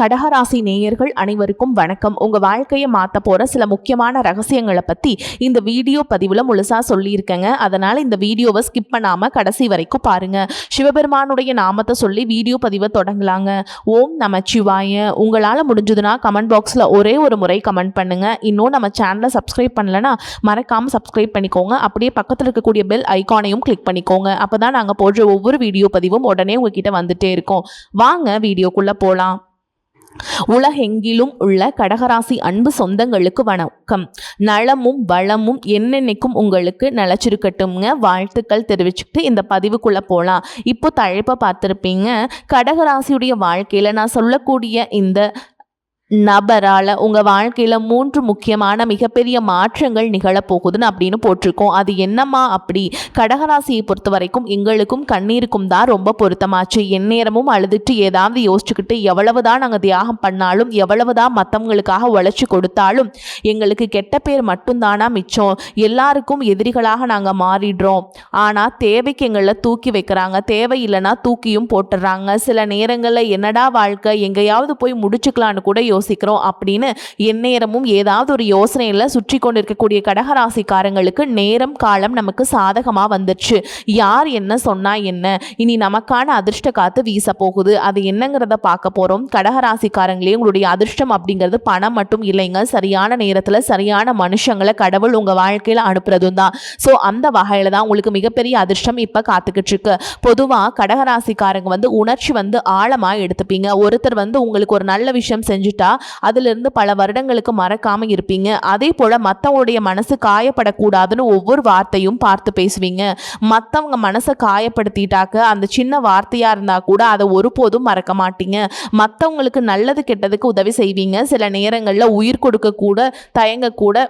கடகராசி நேயர்கள் அனைவருக்கும் வணக்கம். உங்க வாழ்க்கையை மாற்ற போற சில முக்கியமான ரகசியங்களை பத்தி இந்த வீடியோ பதிவுல முழுசா சொல்லியிருக்கேங்க. அதனால இந்த வீடியோவை ஸ்கிப் பண்ணாம கடைசி வரைக்கும் பாருங்க. சிவபெருமானுடைய நாமத்தை சொல்லி வீடியோ பதிவை தொடங்கலாங்க. ஓம் நமச்சிவாய. உங்களால முடிஞ்சதுன்னா கமெண்ட் பாக்ஸ்ல ஒரே ஒரு முறை கமெண்ட் பண்ணுங்க. இன்னும் நம்ம சேனலை சப்ஸ்கிரைப் பண்ணலன்னா மறக்காம சப்ஸ்கிரைப் பண்ணிக்கோங்க. அப்படியே பக்கத்தில் இருக்கக்கூடிய பெல் ஐகானையும் கிளிக் பண்ணிக்கோங்க. அப்பதான் நாங்க போடுற ஒவ்வொரு வீடியோ பதிவும் உடனே உங்ககிட்ட வந்துட்டே இருக்கோம். வாங்க வீடியோக்குள்ள போலாம். உலகெங்கிலும் உள்ள கடகராசி அன்பு சொந்தங்களுக்கு வணக்கம். நலமும் வளமும் என்னென்னைக்கும் உங்களுக்கு நிலச்சிருக்கட்டும்ங்க. வாழ்த்துக்கள் தெரிவிச்சுக்கிட்டு இந்த பதிவுக்குள்ள போகலாம். இப்போ தலைப்பை பார்த்துருப்பீங்க. கடகராசியுடைய வாழ்க்கையில் நான் சொல்லக்கூடிய இந்த நபரால் உங்கள் வாழ்க்கையில் 3 முக்கியமான மிகப்பெரிய மாற்றங்கள் நிகழப்போகுதுன்னு அப்படின்னு போட்டிருக்கோம். அது என்னம்மா அப்படி? கடகராசியை பொறுத்த வரைக்கும் எங்களுக்கும் கண்ணீருக்கும் தான் ரொம்ப பொருத்தமாச்சு. எந்நேரமும் அழுதுட்டு ஏதாவது யோசிச்சுக்கிட்டு எவ்வளவு தான் நாங்கள் தியாகம் பண்ணாலும் எவ்வளவு தான் மற்றவங்களுக்காக உழைச்சி கொடுத்தாலும் எங்களுக்கு கெட்ட பேர் மட்டும்தானா மிச்சம். எல்லாருக்கும் எதிரிகளாக நாங்கள் மாறிடுறோம். ஆனால் தேவைக்கு எங்களில் தூக்கி வைக்கிறாங்க, தேவையில்லைன்னா தூக்கியும் போட்டுடுறாங்க. சில நேரங்களில் என்னடா வாழ்க்கை, எங்கேயாவது போய் முடிச்சுக்கலான்னு கூட யோசிக்கிறோம் அப்படின்னு எந்நேரமும் ஏதாவது ஒரு யோசனையில் சுற்றி கொண்டு இருக்கக்கூடிய கடகராசிக்காரங்களுக்கு நேரம் காலம் நமக்கு சாதகமாக வந்துடுச்சு. யார் என்ன சொன்னா என்ன, இனி நமக்கான அதிர்ஷ்ட காத்து வீச போகுது. அது என்னங்கிறத பார்க்க போகிறோம். கடகராசிக்காரங்களே, உங்களுடைய அதிர்ஷ்டம் அப்படிங்கிறது பணம் மட்டும் இல்லைங்க. சரியான நேரத்தில் சரியான மனுஷங்களை கடவுள் உங்கள் வாழ்க்கையில் அனுப்புறதும் தான். ஸோ அந்த வகையில் தான் உங்களுக்கு மிகப்பெரிய அதிர்ஷ்டம் இப்போ காத்துக்கிட்டு இருக்கு. பொதுவாக கடகராசிக்காரங்க உணர்ச்சி ஆழமாக எடுத்துப்பீங்க. ஒருத்தர் உங்களுக்கு ஒரு நல்ல விஷயம் செஞ்சுட்டா அதிலிருந்து பல வருடங்களுக்கு மறக்காம இருப்பீங்க. அதே போல மற்றவங்களுடைய மனசு காயப்படக்கூடாதுன்னு ஒவ்வொரு வார்த்தையும் பார்த்து பேசுவீங்க. மற்றவங்க மனசை காயப்படுத்திட்டாக்க அந்த சின்ன வார்த்தையா இருந்தா கூட அதை ஒருபோதும் மறக்க மாட்டீங்க. மற்றவங்களுக்கு நல்லது கெட்டதுக்கு உதவி செய்வீங்க. சில நேரங்களில் உயிர் கொடுக்க கூட தயங்க கூட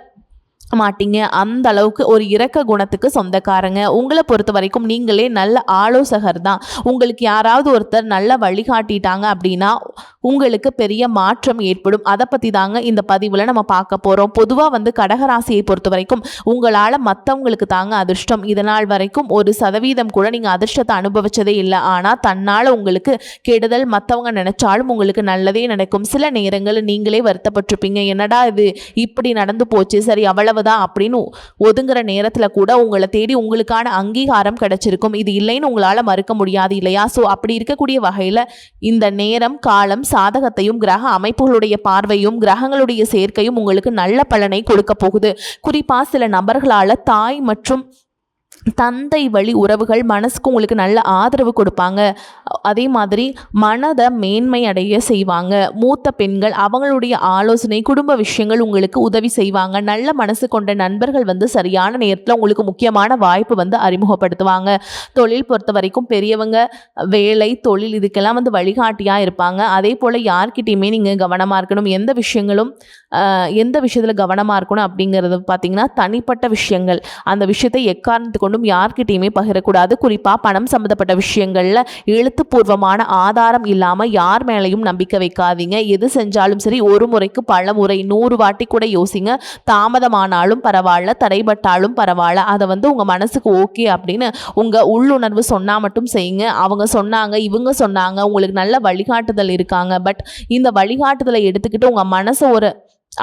மாட்டீங்க. அந்த அளவுக்கு ஒரு இரக்க குணத்துக்கு சொந்தக்காரங்க. உங்களை பொறுத்த வரைக்கும் நீங்களே நல்ல ஆலோசகர் தான். உங்களுக்கு யாராவது ஒருத்தர் நல்ல வழிகாட்டிட்டாங்க அப்படின்னா உங்களுக்கு பெரிய மாற்றம் ஏற்படும். அதை பற்றி தாங்க இந்த பதிவில் நம்ம பார்க்க போகிறோம். பொதுவாக கடகராசியை பொறுத்த வரைக்கும் உங்களால் மற்றவங்களுக்கு தாங்க அதிர்ஷ்டம். இதனால் வரைக்கும் 1% கூட நீங்கள் அதிர்ஷ்டத்தை அனுபவிச்சதே இல்லை. ஆனால் தன்னால் உங்களுக்கு கெடுதல் மற்றவங்க நினைச்சாலும் உங்களுக்கு நல்லதே நடக்கும். சில நேரங்களில் நீங்களே வருத்தப்பட்டிருப்பீங்க. என்னடா இது இப்படி நடந்து போச்சு, சரி அவ்வளவு தான் அப்படின்னு ஒதுங்குற நேரத்தில் கூட உங்களை தேடி உங்களுக்கான அங்கீகாரம் கிடைச்சிருக்கும். இது இல்லைன்னு உங்களால் மறுக்க முடியாது இல்லையா? ஸோ அப்படி இருக்கக்கூடிய வகையில் இந்த நேரம் காலம் சாதகத்தையும் கிரக அமைப்புகளுடைய பார்வையும் கிரகங்களுடைய சேர்க்கையும் உங்களுக்கு நல்ல பலனை கொடுக்க போகுது. குறிப்பாக சில நபர்களால் தாய் மற்றும் தந்தை வழி உறவுகள் மனசுக்கு உங்களுக்கு நல்ல ஆதரவு கொடுப்பாங்க. அதே மாதிரி மனதை மேன்மை அடைய செய்வாங்க. மூத்த பெண்கள் அவங்களுடைய ஆலோசனை குடும்ப விஷயங்கள் உங்களுக்கு உதவி செய்வாங்க. நல்ல மனசு கொண்ட நண்பர்கள் சரியான நேரத்தில் உங்களுக்கு முக்கியமான வாய்ப்பு அறிமுகப்படுத்துவாங்க. தொழில் பொறுத்த வரைக்கும் பெரியவங்க வேலை தொழில் இதுக்கெல்லாம் வழிகாட்டியாக இருப்பாங்க. அதே போல் யார்கிட்டையுமே நீங்கள் கவனமாக இருக்கணும். எந்த விஷயத்தில் கவனமாக இருக்கணும் அப்படிங்கிறது பார்த்தீங்கன்னா தனிப்பட்ட விஷயங்கள். அந்த விஷயத்தை எக்காரணத்துக்கு யார்கிட்டையுமே பகிரக்கூடாது. குறிப்பா பணம் சம்பந்தப்பட்ட விஷயங்கள்ல எழுத்துப்பூர்வமான ஆதாரம் இல்லாம யார் மேலையும் நம்பிக்கை வைக்காதீங்க. எது செஞ்சாலும் சரி ஒரு முறைக்கு பல முறை 100 வாட்டி கூட யோசிங்க. தாமதமானாலும் பரவாயில்ல, தடைபட்டாலும் பரவாயில்ல. அதை உங்க மனசுக்கு ஓகே அப்படின்னு உங்க உள்ளுணர்வு சொன்னா மட்டும் செய்யுங்க. அவங்க சொன்னாங்க, இவங்க சொன்னாங்க, உங்களுக்கு நல்ல வழிகாட்டுதல் இருக்காங்க. பட் இந்த வழிகாட்டுதலை எடுத்துக்கிட்டு உங்க மனசை ஒரு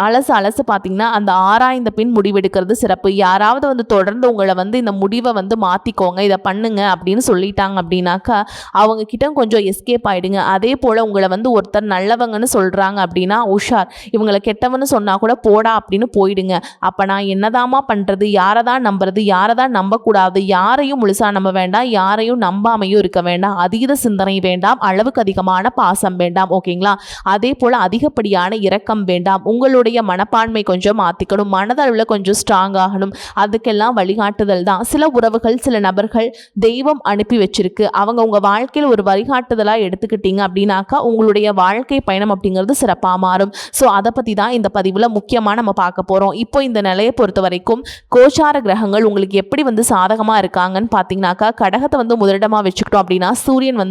அலசு பார்த்தீங்கன்னா அந்த ஆராய்ந்த பின் முடிவெடுக்கிறது சிறப்பு. யாராவது தொடர்ந்து உங்களை இந்த முடிவை மாற்றிக்கோங்க, இதை பண்ணுங்க அப்படின்னு சொல்லிட்டாங்க அப்படின்னாக்கா அவங்க கிட்ட கொஞ்சம் எஸ்கேப் ஆகிடுங்க. அதே போல் உங்களை ஒருத்தர் நல்லவங்கன்னு சொல்கிறாங்க அப்படின்னா உஷார். இவங்களை கெட்டவன்னு சொன்னால் கூட போடா அப்படின்னு போயிடுங்க. அப்போ நான் என்னதாமா பண்ணுறது, யாரை தான் நம்புறது, யாரை தான் நம்பக்கூடாது, யாரையும் முழுசாக நம்ப வேண்டாம், யாரையும் நம்பாமையும் இருக்க வேண்டாம். அதீத சிந்தனை வேண்டாம், அளவுக்கு அதிகமான பாசம் வேண்டாம். ஓகேங்களா? அதே போல் அதிகப்படியான இரக்கம் வேண்டாம். உங்களுடைய மனப்பான்மை கொஞ்சம் மாற்றிக்கணும். மனதளவில் கொஞ்சம் ஸ்ட்ராங் ஆகணும். அதுக்கெல்லாம் வழிகாட்டுதல் தான். சில உறவுகள் சில நபர்கள் தெய்வம் அனுப்பி வச்சிருக்கு. அவங்க உங்கள் வாழ்க்கையில் ஒரு வழிகாட்டுதலாக எடுத்துக்கிட்டீங்க அப்படின்னாக்கா உங்களுடைய வாழ்க்கை பயணம் அப்படிங்கிறது சிறப்பாக மாறும். ஸோ அதை பற்றி தான் இந்த பதிவில் முக்கியமாக நம்ம பார்க்க போகிறோம். இப்போ இந்த நிலையை பொறுத்த வரைக்கும் கோச்சார கிரகங்கள் உங்களுக்கு எப்படி சாதகமாக இருக்காங்கன்னு பார்த்தீங்கன்னாக்கா கடகத்தை முதலிடமாக வச்சுக்கிட்டோம் அப்படின்னா சூரியன்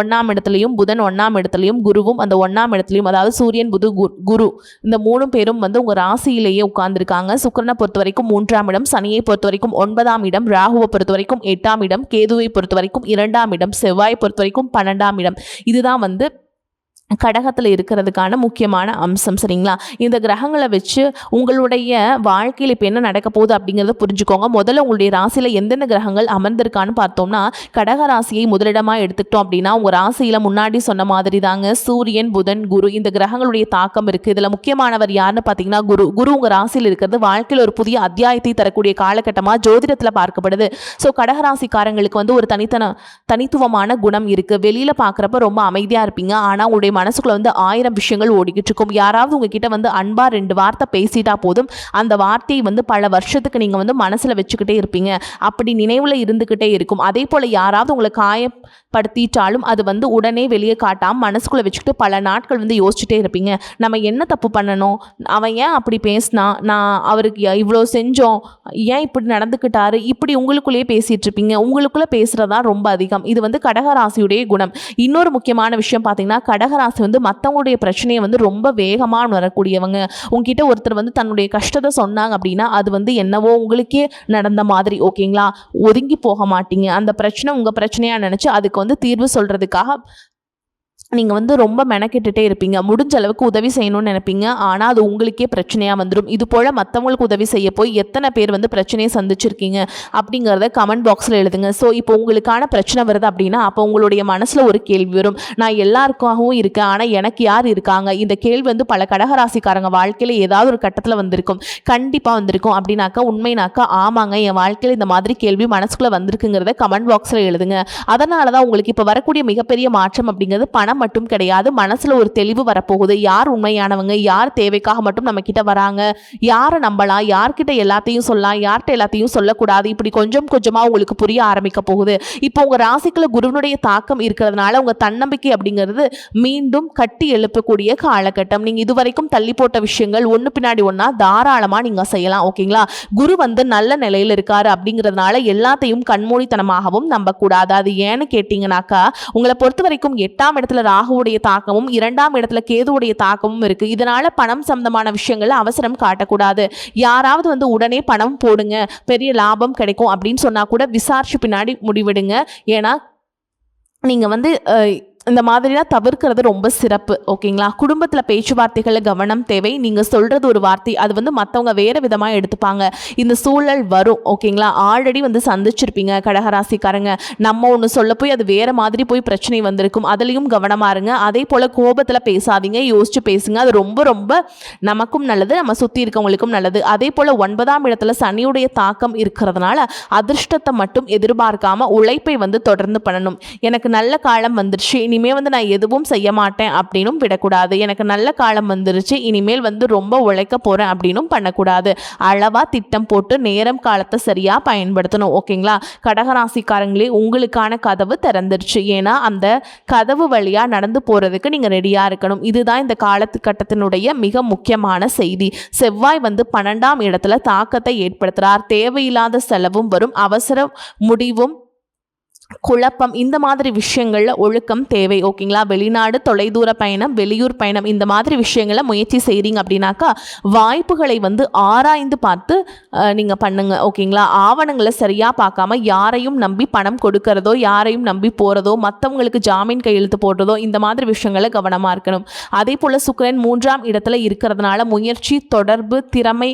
1ஆம் இடத்துலையும் புதன் 1ஆம் இடத்துலையும் குருவும் அந்த 1ஆம் இடத்துலையும், அதாவது சூரியன் புது குரு இந்த 3 பேரும் உங்க ராசியிலேயே உட்கார்ந்துருக்காங்க. சுக்கிரனை பொறுத்த வரைக்கும் 3ஆம் இடம், சனியை பொறுத்த வரைக்கும் 9ஆம் இடம், ராகுவை பொறுத்த வரைக்கும் 8ஆம் இடம், கேதுவை பொறுத்த வரைக்கும் 2ஆம் இடம், செவ்வாயை பொறுத்த வரைக்கும் 12ஆம் இடம். இதுதான் கடகத்தில் இருக்கிறதுக்கான முக்கியமான அம்சம். சரிங்களா? இந்த கிரகங்களை வச்சு உங்களுடைய வாழ்க்கையில் இப்போ என்ன நடக்க போகுது அப்படிங்கிறத புரிஞ்சுக்கோங்க. முதல்ல உங்களுடைய ராசியில் எந்தெந்த கிரகங்கள் அமர்ந்திருக்கான்னு பார்த்தோம்னா, கடக ராசியை முதலிடமாக எடுத்துக்கிட்டோம் அப்படின்னா உங்கள் ராசியில் முன்னாடி சொன்ன மாதிரி தாங்க சூரியன், புதன், குரு இந்த கிரகங்களுடைய தாக்கம் இருக்குது. இதில் முக்கியமானவர் யாருன்னு பார்த்தீங்கன்னா குரு உங்கள் ராசியில் இருக்கிறது வாழ்க்கையில் ஒரு புதிய அத்தியாயத்தை தரக்கூடிய காலகட்டமாக ஜோதிடத்தில் பார்க்கப்படுது. ஸோ கடகராசிக்காரங்களுக்கு வந்து ஒரு தனித்துவமான குணம் இருக்குது. வெளியில் பார்க்குறப்ப ரொம்ப அமைதியாக இருப்பீங்க. ஆனால் உங்களுடைய மனசுக்குள்ள வந்து 1000 விஷயங்கள் ஓடிக்கிட்டு இருக்கும். யாராவது உங்ககிட்ட வந்து அன்பா 2 வார்த்தை பேசிட்டா போதும், அந்த வார்த்தையை வந்து பல வருஷத்துக்கு நீங்க வந்து மனசுல வச்சுக்கிட்டே இருப்பீங்க. அப்படி நினைவுல இருந்துகிட்டே இருக்கும். அதே போல யாராவது உங்களை காயப்படுத்திட்டாலும் அது வந்து உடனே வெளியே காட்டாம மனசுக்குள்ள வச்சுக்கிட்டு பல நாட்கள் வந்து யோசிச்சுட்டே இருப்பீங்க. நம்ம என்ன தப்பு பண்ணணும், அவன் ஏன் அப்படி பேசினா, நான் அவருக்கு இவ்வளோ செஞ்சோம், ஏன் இப்படி நடந்துக்கிட்டாரு, இப்படி உங்களுக்குள்ளேயே பேசிட்டு இருப்பீங்க. உங்களுக்குள்ள பேசுறதா ரொம்ப அதிகம். இது வந்து கடகராசியுடைய குணம். இன்னொரு முக்கியமான விஷயம் பார்த்தீங்கன்னா, கடகராசி வந்து மற்றவங்களுடைய பிரச்சனையை வந்து ரொம்ப வேகமாக உணரக்கூடியவங்க. உங்ககிட்ட ஒருத்தர் வந்து தன்னுடைய கஷ்டத்தை சொன்னாங்க அப்படின்னா அது வந்து என்னவோ உங்களுக்கே நடந்த மாதிரி. ஓகேங்களா? ஒதுங்கி போக மாட்டீங்க. அந்த பிரச்சனை உங்கள் பிரச்சனையாக நினச்சி அதுக்கு வந்து தீர்வு சொல்கிறதுக்காக நீங்கள் வந்து ரொம்ப மெனக்கெட்டுட்டே இருப்பீங்க. முடிஞ்ச அளவுக்கு உதவி செய்யணும்னு நினைப்பீங்க. ஆனால் அது உங்களுக்கே பிரச்சனையாக வந்துடும். இது போல் மற்றவங்களுக்கு உதவி செய்ய போய் எத்தனை பேர் வந்து பிரச்சனையை சந்திச்சிருக்கீங்க அப்படிங்கிறத கமெண்ட் பாக்ஸில் எழுதுங்க. ஸோ இப்போ உங்களுக்கான பிரச்சனை வருது அப்படின்னா அப்போ உங்களுடைய மனசில் ஒரு கேள்வி வரும், நான் எல்லாருக்காகவும் இருக்கேன் ஆனால் எனக்கு யார் இருக்காங்க? இந்த கேள்வி வந்து பல கடகராசிக்காரங்க வாழ்க்கையில் ஏதாவது ஒரு கட்டத்தில் வந்திருக்கும். கண்டிப்பாக வந்திருக்கும். அப்படின்னாக்கா உண்மைனாக்கா ஆமாங்க, என் வாழ்க்கையில் இந்த மாதிரி கேள்வி மனசுக்குள்ளே வந்திருக்குங்கிறத கமெண்ட் பாக்ஸில் எழுதுங்க. அதனால தான் உங்களுக்கு இப்போ வரக்கூடிய மிகப்பெரிய மாற்றம் அப்படிங்கிறது பணம் மட்டும் கிடையாது, மனசுல ஒரு தெளிவு வரப்போகுது. யார் உண்மையானவங்க, யார் தேவைக்காக மட்டும் நம்ம கிட்ட வராங்க, யாரை நம்பலாம், யார்கிட்ட எல்லாத்தையும் சொல்லலாம், யார்கிட்ட எல்லாத்தையும் சொல்லக்கூடாது, இப்படி கொஞ்சம் கொஞ்சமா உங்களுக்கு புரிய ஆரம்பிக்க போகுது. இப்போ உங்க ராசிக்குள்ள குருவினுடைய தாக்கம் இருக்கிறதுனால உங்க தன்னம்பிக்கை அப்படிங்கிறது மீண்டும் கட்டி எழுப்பக்கூடிய காலகட்டம். நீங்க இதுவரைக்கும் தள்ளி போட்ட விஷயங்கள் ஒன்று பின்னாடி ஒன்னா தாராளமா நீங்க செய்யலாம். ஓகேங்களா? குரு வந்து நல்ல நிலையில் இருக்காரு அப்படிங்கிறதுனால எல்லாத்தையும் கண்மூடித்தனமாகவும் நம்பக்கூடாது. அது ஏன்னு கேட்டீங்கன்னாக்கா உங்களை பொறுத்த வரைக்கும் 8ஆம் இடத்துல ராகுவுடைய தாக்கமும் 2ஆம் இடத்துல கேதுவுடைய தாக்கமும் இருக்கு. இதனால பணம் சம்பந்தமான விஷயங்கள்ல அவசரம் காட்டக்கூடாது. யாராவது வந்து உடனே பணம் போடுங்க, பெரிய லாபம் கிடைக்கும் அப்படின்னு சொன்னா கூட விசாரிச்சு பின்னாடி முடிவெடுங்க. ஏன்னா நீங்க வந்து இந்த மாதிரிலாம் தவிர்க்கிறது ரொம்ப சிறப்பு. ஓகேங்களா? குடும்பத்தில் பேச்சுவார்த்தைகளில் கவனம் தேவை. நீங்கள் சொல்கிறது ஒரு வார்த்தை அது வந்து மற்றவங்க வேறு விதமாக எடுத்துப்பாங்க. இந்த சூழல் வரும். ஓகேங்களா? ஆல்ரெடி வந்து சந்திச்சிருப்பீங்க கடகராசிக்காரங்க. நம்ம ஒன்று சொல்ல போய் அது வேறு மாதிரி போய் பிரச்சனை வந்திருக்கும். அதுலேயும் கவனமாக இருங்க. அதே போல் கோபத்தில் பேசாதீங்க, யோசிச்சு பேசுங்க. அது ரொம்ப ரொம்ப நமக்கும் நல்லது, நம்ம சுற்றி இருக்கவங்களுக்கும் நல்லது. அதே போல் 9ஆம் இடத்துல சனியுடைய தாக்கம் இருக்கிறதுனால அதிர்ஷ்டத்தை மட்டும் எதிர்பார்க்காம உழைப்பை வந்து தொடர்ந்து பண்ணணும். எனக்கு நல்ல காலம் வந்துருச்சு, இனிமேல் வந்து நான் எதுவும் செய்ய மாட்டேன் அப்படின்னும் விடக்கூடாது. எனக்கு நல்ல காலம் வந்துருச்சு, இனிமேல் வந்து ரொம்ப உழைக்க போகிறேன் அப்படின்னும் பண்ணக்கூடாது. அளவாக திட்டம் போட்டு நேரம் காலத்தை சரியாக பயன்படுத்தணும். ஓகேங்களா? கடகராசிக்காரங்களே, உங்களுக்கான கதவு திறந்துருச்சு. ஏன்னா அந்த கதவு வழியாக நடந்து போகிறதுக்கு நீங்கள் ரெடியாக இருக்கணும். இதுதான் இந்த காலத்துக்கட்டத்தினுடைய மிக முக்கியமான செய்தி. செவ்வாய் வந்து 12ஆம் இடத்துல தாக்கத்தை ஏற்படுத்துகிறார். தேவையில்லாத செலவும் வரும், அவசர முடிவும், குழப்பம், இந்த மாதிரி விஷயங்களில் ஒழுக்கம் தேவை. ஓகேங்களா? வெளிநாடு, தொலைதூர பயணம், வெளியூர் பயணம், இந்த மாதிரி விஷயங்களை முயற்சி செய்கிறீங்க அப்படின்னாக்கா வாய்ப்புகளை வந்து ஆராய்ந்து பார்த்து நீங்கள் பண்ணுங்க. ஓகேங்களா? ஆவணங்களை சரியாக பார்க்காம யாரையும் நம்பி பணம் கொடுக்கறதோ, யாரையும் நம்பி போகிறதோ, மற்றவங்களுக்கு ஜாமீன் கையெழுத்து போடுறதோ, இந்த மாதிரி விஷயங்களை கவனமாக இருக்கணும். அதே போல் சுக்கிரன் 3ஆம் இடத்துல இருக்கிறதுனால முயற்சி, தொடர்பு, திறமை,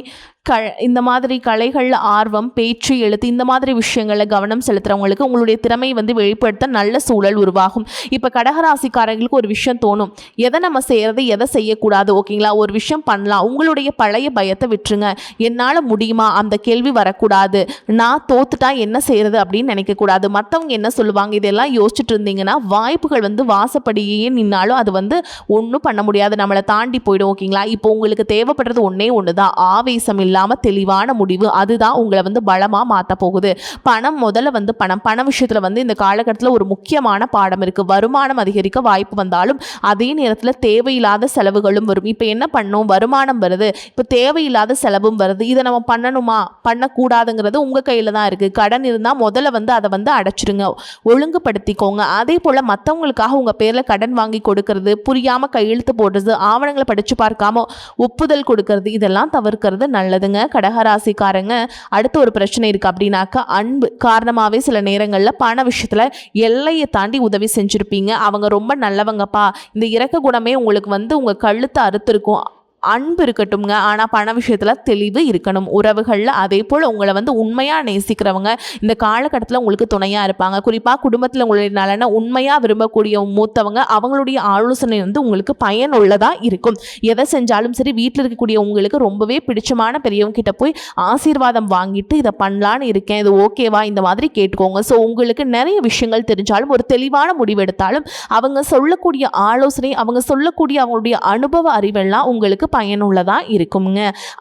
இந்த மாதிரி கலைகளில் ஆர்வம், பேச்சு, எழுத்து, இந்த மாதிரி விஷயங்களில் கவனம் செலுத்துகிறவங்களுக்கு உங்களுடைய திறமை வந்து வெளிப்படுத்த நல்ல சூழல் உருவாகும். இப்போ கடகராசிக்காரங்களுக்கு ஒரு விஷயம் தோணும், எதை நம்ம செய்கிறது, எதை செய்யக்கூடாது. ஓகேங்களா? ஒரு விஷயம் பண்ணலாம், உங்களுடைய பழைய பயத்தை விட்டுருங்க. என்னால் முடியுமா, அந்த கேள்வி வரக்கூடாது. நான் தோத்துட்டா என்ன செய்கிறது அப்படின்னு நினைக்கக்கூடாது. மற்றவங்க என்ன சொல்லுவாங்க, இதெல்லாம் யோசிச்சுட்டு இருந்தீங்கன்னா வாய்ப்புகள் வந்து வாசப்படியே நின்னாலும் அது வந்து ஒன்றும் பண்ண முடியாது, நம்மளை தாண்டி போயிடும். ஓகேங்களா? இப்போ உங்களுக்கு தேவைப்படுறது ஒன்றே ஒன்று தான், ஆவேசம் இல்லாமல் தெளிவான முடிவு. அதுதான் உங்களை வந்து பலமாக மாற்ற போகுது. பணம் முதல்ல வந்து பண விஷயத்தில் வந்து இந்த காலகட்டத்தில் ஒரு முக்கியமான பாடம் இருக்குது. வருமானம் அதிகரிக்க வாய்ப்பு வந்தாலும் அதே நேரத்தில் தேவையில்லாத செலவுகளும் வரும். இப்போ என்ன பண்ணும், வருமானம் வருது, இப்போ தேவையில்லாத செலவும் வருது. இதை நம்ம பண்ணணுமா, பண்ணக்கூடாதுங்கிறது உங்கள் கையில் தான் இருக்குது. கடன் இருந்தால் முதல்ல வந்து அதை வந்து அடைச்சிடுங்க, ஒழுங்குபடுத்திக்கோங்க. அதே போல் மற்றவங்களுக்காக உங்கள் பேரில் கடன் வாங்கி கொடுக்கறது, புரியாமல் கையெழுத்து போடுறது, ஆவணங்களை படித்து பார்க்காம ஒப்புதல் கொடுக்கறது, இதெல்லாம் தவிர்க்கிறது நல்லது. நல்லதுங்க. கடகராசிக்காரங்க அடுத்து ஒரு பிரச்சனை இருக்குது அப்படின்னாக்கா அன்பு காரணமாகவே சில நேரங்களில் பண விஷயத்தில் எல்லையை தாண்டி உதவி செஞ்சுருப்பீங்க. அவங்க ரொம்ப நல்லவங்கப்பா, இந்த இரக்க குணமே உங்களுக்கு வந்து உங்கள் கழுத்தை அறுத்திருக்கும். அன்பு இருக்கட்டும்ங்க, ஆனால் பண விஷயத்தில் தெளிவு இருக்கணும் உறவுகளில். அதே போல் உங்களை வந்து உண்மையாக நேசிக்கிறவங்க இந்த காலகட்டத்தில் உங்களுக்கு துணையாக இருப்பாங்க. குறிப்பாக குடும்பத்தில் உங்களுடைய நலனை உண்மையாக விரும்பக்கூடிய மூத்தவங்க, அவங்களுடைய ஆலோசனை வந்து உங்களுக்கு பயனுள்ளதாக இருக்கும். எதை செஞ்சாலும் சரி வீட்டில் இருக்கக்கூடிய உங்களுக்கு ரொம்பவே பிடிச்சமான பெரியவங்க கிட்ட போய் ஆசீர்வாதம் வாங்கிட்டு இதை பண்ணலான்னு இருக்கேன், இது ஓகேவா, இந்த மாதிரி கேட்டுக்கோங்க. ஸோ உங்களுக்கு நிறைய விஷயங்கள் தெரிஞ்சாலும் ஒரு தெளிவான முடிவெடுத்தாலும் அவங்க சொல்லக்கூடிய ஆலோசனை, அவங்க சொல்லக்கூடிய அவங்களுடைய அனுபவ அறிவெல்லாம் உங்களுக்கு பயனுள்ளதாக இருக்குங்க.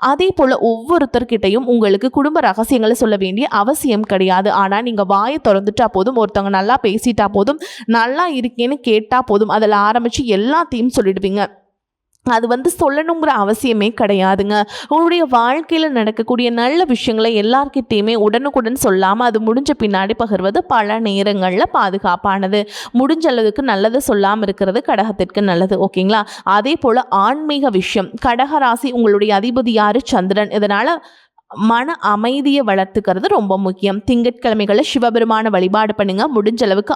அதே போல் ஒவ்வொருத்தர்கிட்டையும் உங்களுக்கு குடும்ப ரகசியங்களை சொல்ல வேண்டிய அவசியம் கிடையாது. ஆனால் நீங்கள் வாயை திறந்துட்டா போதும், ஒருத்தவங்க நல்லா பேசிட்டா போதும், நல்லா இருக்கேன்னு கேட்டால் போதும், அதில் ஆரம்பித்து எல்லாத்தையும் சொல்லிடுவீங்க. அது வந்து சொல்லணுங்கிற அவசியமே கிடையாதுங்க. உங்களுடைய வாழ்க்கையில் நடக்கக்கூடிய நல்ல விஷயங்களை எல்லார்கிட்டையுமே உடனுக்குடன் சொல்லாமல் அது முடிஞ்ச பின்னாடி பகிர்வது பல நேரங்களில் பாதுகாப்பானது. முடிஞ்ச அளவுக்கு நல்லது சொல்லாமல் இருக்கிறது கடகத்திற்கு நல்லது. ஓகேங்களா? அதே போல் ஆன்மீக விஷயம், கடகராசி உங்களுடைய அதிபதி யார்? சந்திரன். இதனால் மன அமைதியை வளர்த்துக்கிறது ரொம்ப முக்கியம். திங்கட்கிழமைகளில் சிவபெருமான வழிபாடு பண்ணுங்க. முடிஞ்ச அளவுக்கு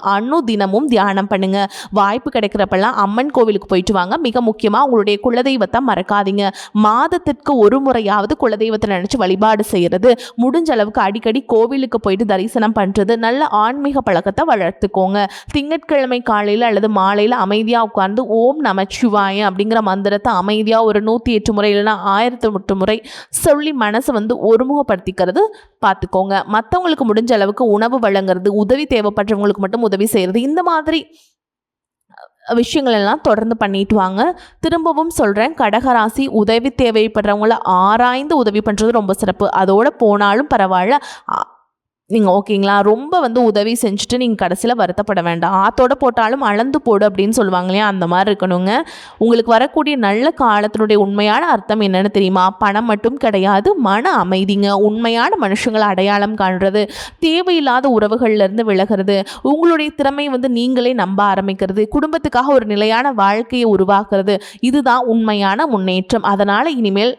தினமும் தியானம் பண்ணுங்க. வாய்ப்பு கிடைக்கிறப்பெல்லாம் அம்மன் கோவிலுக்கு போயிட்டு வாங்க. மிக முக்கியமாக உங்களுடைய குலதெய்வத்தை மறக்காதீங்க. மாதத்திற்கு ஒரு முறையாவது குலதெய்வத்தை நினச்சி வழிபாடு செய்கிறது. முடிஞ்ச அளவுக்கு அடிக்கடி கோவிலுக்கு போயிட்டு தரிசனம் பண்ணுறது, நல்ல ஆன்மீக பழக்கத்தை வளர்த்துக்கோங்க. திங்கட்கிழமை காலையில் அல்லது மாலையில் அமைதியாக உட்கார்ந்து ஓம் நமச்சிவாய அப்படிங்கிற மந்திரத்தை அமைதியாக ஒரு 108 முறை இல்லைன்னா 1008 முறை சொல்லி மனசை வந்து ஒருமுகப்படுத்திக்கிறது பார்த்துக்கோங்க. மற்றவங்களுக்கு முடிஞ்ச அளவுக்கு உணவு வழங்குறது, உதவி தேவைப்படுறவங்களுக்கு மட்டும் உதவி செய்கிறது, இந்த மாதிரி விஷயங்கள் எல்லாம் தொடர்ந்து பண்ணிட்டு வாங்க. திரும்பவும் சொல்கிறேன், கடகராசி உதவி தேவைப்படுறவங்கள ஆராய்ந்து உதவி பண்ணுறது ரொம்ப சிறப்பு. அதோடு போனாலும் பரவாயில்ல, நீங்கள் ஓகேங்களா, ரொம்ப வந்து உதவி செஞ்சுட்டு நீங்கள் கடைசியில் வருத்தப்பட வேண்டாம். ஆத்தோடு போட்டாலும் அளந்து போடு அப்படின்னு சொல்லுவாங்க இல்லையா, அந்த மாதிரி இருக்கணுங்க. உங்களுக்கு வரக்கூடிய நல்ல காலத்தினுடைய உண்மையான அர்த்தம் என்னென்னு தெரியுமா? பணம் மட்டும் கிடையாது, மன அமைதிங்க. உண்மையான மனுஷங்களை அடையாளம் காண்றது, தேவையில்லாத உறவுகள்லேருந்து விலகிறது, உங்களுடைய திறமை வந்து நீங்களே நம்ப ஆரம்பிக்கிறது, குடும்பத்துக்காக ஒரு நிலையான வாழ்க்கையை உருவாக்குறது, இதுதான் உண்மையான முன்னேற்றம். அதனால் இனிமேல்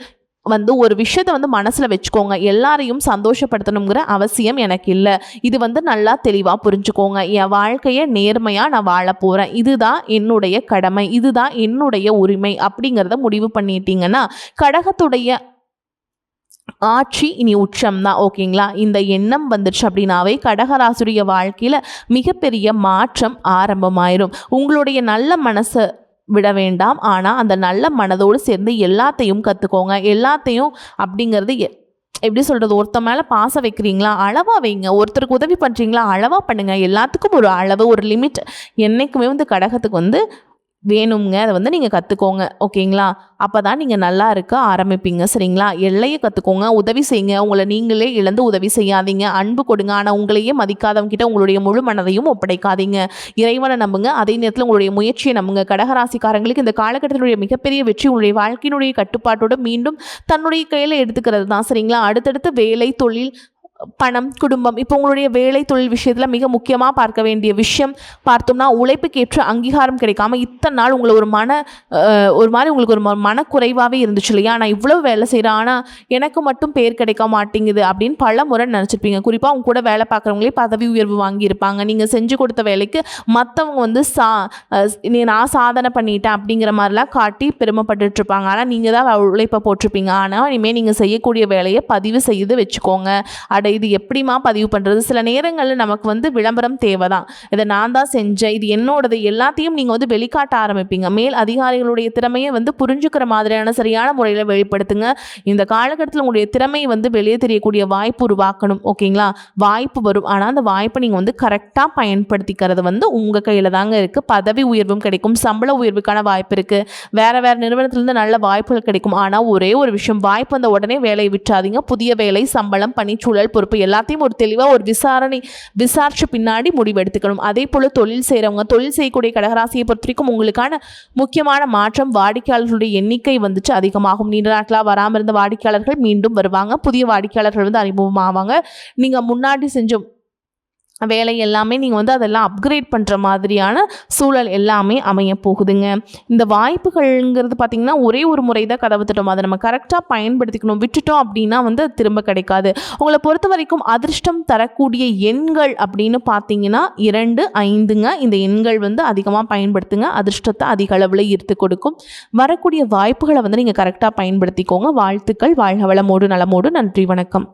வந்து ஒரு விஷயத்தை வந்து மனசில் வச்சுக்கோங்க, எல்லாரையும் சந்தோஷப்படுத்தணுங்கிற அவசியம் எனக்கு இல்லை. இது வந்து நல்லா தெளிவாக புரிஞ்சுக்கோங்க. என் வாழ்க்கையை நேர்மையாக நான் வாழ போகிறேன், இதுதான் என்னுடைய கடமை, இதுதான் என்னுடைய உரிமை அப்படிங்கிறத முடிவு பண்ணிட்டீங்கன்னா கடகத்துடைய ஆட்சி இனி உச்சம்தான். ஓகேங்களா? இந்த எண்ணம் வந்துடுச்சு அப்படின்னாவே கடகராசுடைய வாழ்க்கையில் மிகப்பெரிய மாற்றம் ஆரம்பமாயிரும். உங்களுடைய நல்ல மனசை விட வேண்டாம், ஆனால் அந்த நல்ல மனதோடு சேர்ந்து எல்லாத்தையும் கற்றுக்கோங்க. எல்லாத்தையும் அப்படிங்கிறது எப்படி சொல்கிறது, ஒருத்தர் மேலே பாசம் வைக்கிறீங்களா, அளவாக வைங்க. ஒருத்தருக்கு உதவி பண்ணுறீங்களா, அளவாக பண்ணுங்கள். எல்லாத்துக்கும் ஒரு அளவு, ஒரு லிமிட் என்றைக்குமே வந்து கடகத்துக்கு வந்து வேணுங்க. அதை வந்து நீங்கள் கற்றுக்கோங்க. ஓகேங்களா? அப்போ தான் நீங்கள் நல்லா இருக்க ஆரம்பிப்பீங்க. சரிங்களா? எல்லையை கற்றுக்கோங்க. உதவி செய்யுங்க. உங்களை நீங்களே இழந்து உதவி செய்யாதீங்க. அன்பு கொடுங்க. ஆனால் உங்களையே மதிக்காதவங்கிட்ட உங்களுடைய முழு மனதையும் ஒப்படைக்காதீங்க. இறைவனை நம்புங்க. அதே நேரத்தில் உங்களுடைய முயற்சியை நம்புங்க. கடகராசிக்காரங்களுக்கு இந்த காலகட்டத்தினுடைய மிகப்பெரிய வெற்றி உங்களுடைய வாழ்க்கையினுடைய கட்டுப்பாட்டோடு மீண்டும் தன்னுடைய கையில் எடுத்துக்கிறது தான். சரிங்களா? அடுத்தடுத்து வேலை, தொழில், பணம், குடும்பம், இப்போ உங்களுடைய வேலை தொழில் விஷயத்தில் மிக முக்கியமாக பார்க்க வேண்டிய விஷயம் பார்த்தோம்னா, உழைப்புக்கேற்ற அங்கீகாரம் கிடைக்காம இத்தனை நாள் உங்களை ஒரு மாதிரி உங்களுக்கு ஒரு மனக்குறைவாகவே இருந்துச்சு இல்லையா, நான் இவ்வளோ வேலை செய்கிறேன் ஆனால் எனக்கு மட்டும் பேர் கிடைக்க மாட்டேங்குது அப்படின்னு பல முறை நினச்சிருப்பீங்க. குறிப்பாக அவங்க கூட வேலை பார்க்குறவங்களே பதவி உயர்வு வாங்கியிருப்பாங்க. நீங்கள் செஞ்சு கொடுத்த வேலைக்கு மற்றவங்க வந்து நான் சாதனை பண்ணிட்டேன் அப்படிங்கிற மாதிரிலாம் காட்டி பெருமைப்பட்டுருப்பாங்க. ஆனால் நீங்கள் தான் உழைப்பை போட்டிருப்பீங்க. ஆனால் இனிமேல் நீங்கள் செய்யக்கூடிய வேலையை பதிவு செய்து வச்சுக்கோங்க. இது எப்படிமா பதிவு பண்ணுறது? சில நேரங்களில் நமக்கு வந்து விளம்பரம் தேவை தான். இதை நான் தான் செஞ்சேன், இது என்னோடது, எல்லாத்தையும் நீங்கள் வந்து வெளிக்காட்ட ஆரம்பிப்பீங்க. மேல் அதிகாரிகளுடைய திறமையை வந்து புரிஞ்சுக்கிற மாதிரியான சரியான முறையில் வெளிப்படுத்துங்க. இந்த காலகட்டத்தில் உங்களுடைய திறமையை வந்து வெளியே தெரியக்கூடிய வாய்ப்பு உருவாக்கணும். ஓகேங்களா? வாய்ப்பு வரும், ஆனால் அந்த வாய்ப்பை நீங்கள் வந்து கரெக்டாக பயன்படுத்திக்கிறது வந்து உங்கள் கையில் தாங்க இருக்குது. பதவி உயர்வும் கிடைக்கும், சம்பள உயர்வுக்கான வாய்ப்பு இருக்குது, வேறு நிறுவனத்திலேருந்து நல்ல வாய்ப்புகள் கிடைக்கும். ஆனால் ஒரே ஒரு விஷயம், வாய்ப்பு வந்த உடனே வேலையை விட்டுறாதீங்க. புதிய வேலை, சம்பளம், பணிச்சூழல், பொறுப்பு எல்லாத்தையும் ஒரு தெளிவாக ஒரு விசாரிச்சு பின்னாடி முடிவு எடுத்துக்கணும். அதே போல் தொழில் செய்கிறவங்க, தொழில் செய்யக்கூடிய கடகராசியை பொறுத்த வரைக்கும் உங்களுக்கான முக்கியமான மாற்றம், வாடிக்கையாளர்களுடைய எண்ணிக்கை வந்துச்சு அதிகமாகும். நீண்ட நாட்களாக வராமல் இருந்த வாடிக்கையாளர்கள் மீண்டும் வருவாங்க. புதிய வாடிக்கையாளர்கள் வந்து அறிமுகமாவாங்க. நீங்கள் முன்னாடி செஞ்ச வேலை எல்லாமே நீங்கள் வந்து அதெல்லாம் அப்கிரேட் பண்ணுற மாதிரியான சூழல் எல்லாமே அமைய போகுதுங்க. இந்த வாய்ப்புகள்ங்கிறது பார்த்திங்கன்னா ஒரே ஒரு முறை தான் கதவு தட்டும். அதை நம்ம கரெக்டாக பயன்படுத்திக்கணும். விட்டுட்டோம் அப்படின்னா வந்து அது திரும்ப கிடைக்காது. உங்களை பொறுத்த வரைக்கும் அதிர்ஷ்டம் தரக்கூடிய எண்கள் அப்படின்னு பார்த்தீங்கன்னா 2, 5ங்க. இந்த எண்கள் வந்து அதிகமாக பயன்படுத்துங்க. அதிர்ஷ்டத்தை அதிக அளவில் ஈர்த்து கொடுக்கும். வரக்கூடிய வாய்ப்புகளை வந்து நீங்கள் கரெக்டாக பயன்படுத்திக்கோங்க. வாழ்த்துக்கள். வாழ்க வளமோடு நலமோடு. நன்றி, வணக்கம்.